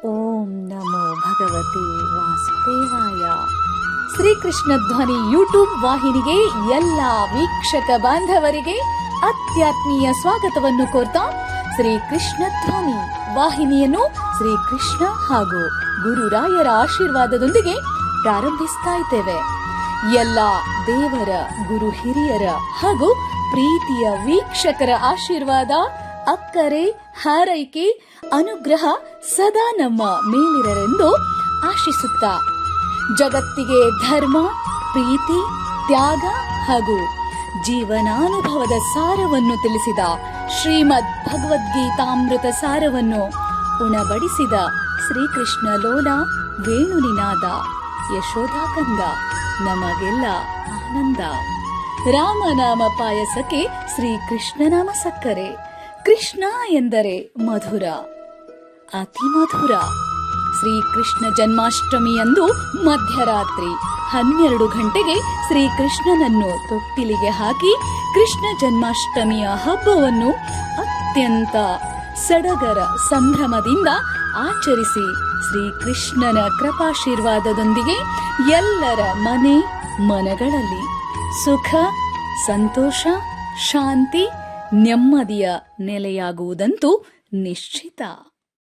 ಓಂ ನಮೋ ಭಗವತೆ ವಾಸುದೇವಾಯ. ಶ್ರೀಕೃಷ್ಣ ಧ್ವನಿ ಯೂಟ್ಯೂಬ್ ವಾಹಿನಿಗೆ ಎಲ್ಲ ವೀಕ್ಷಕ ಬಾಂಧವರಿಗೆ ಅತ್ಯಾತ್ಮೀಯ ಸ್ವಾಗತವನ್ನು ಕೋರ್ತಾ ಶ್ರೀಕೃಷ್ಣ ಧ್ವನಿ ವಾಹಿನಿಯನ್ನು ಶ್ರೀಕೃಷ್ಣ ಹಾಗೂ ಗುರುರಾಯರ ಆಶೀರ್ವಾದದೊಂದಿಗೆ ಪ್ರಾರಂಭಿಸ್ತಾ ಇದ್ದೇವೆ. ಎಲ್ಲ ದೇವರ ಗುರು ಹಿರಿಯರ ಹಾಗೂ ಪ್ರೀತಿಯ ವೀಕ್ಷಕರ ಆಶೀರ್ವಾದ, ಅಕ್ಕರೆ, ಹಾರೈಕೆ, ಅನುಗ್ರಹ ಸದಾ ನಮ್ಮ ಮೇಲಿರರೆಂದು ಆಶಿಸುತ್ತಾ ಜಗತ್ತಿಗೆ ಧರ್ಮ, ಪ್ರೀತಿ, ತ್ಯಾಗ ಹಾಗೂ ಜೀವನಾನುಭವದ ಸಾರವನ್ನು ತಿಳಿಸಿದ ಶ್ರೀಮದ್ ಭಗವದ್ಗೀತಾಮೃತ ಸಾರವನ್ನು ಉಣಬಡಿಸಿದ ಶ್ರೀಕೃಷ್ಣ ಲೋಲ ವೇಣುನಿನಾದ ಯಶೋಧಾಕಂದ ನಮಗೆಲ್ಲ ಆನಂದ. ರಾಮನಾಮ ಪಾಯಸಕ್ಕೆ ಶ್ರೀಕೃಷ್ಣನಾಮ ಸಕ್ಕರೆ. ಕೃಷ್ಣ ಎಂದರೆ ಮಧುರ, ಅತಿ ಮಧುರ. ಶ್ರೀಕೃಷ್ಣ ಜನ್ಮಾಷ್ಟಮಿಯಂದು ಮಧ್ಯರಾತ್ರಿ 12 ಗಂಟೆಗೆ ಶ್ರೀಕೃಷ್ಣನನ್ನು ತೊಟ್ಟಿಲಿಗೆ ಹಾಕಿ ಕೃಷ್ಣ ಜನ್ಮಾಷ್ಟಮಿಯ ಹಬ್ಬವನ್ನು ಅತ್ಯಂತ ಸಡಗರ ಸಂಭ್ರಮದಿಂದ ಆಚರಿಸಿ ಶ್ರೀಕೃಷ್ಣನ ಕೃಪಾಶೀರ್ವಾದದೊಂದಿಗೆ ಎಲ್ಲರ ಮನಗಳಲ್ಲಿ ಸುಖ, ಸಂತೋಷ, ಶಾಂತಿ, ನೆಮ್ಮದಿಯ ನೆಲೆಯಾಗುವುದಂತೂ ನಿಶ್ಚಿತ.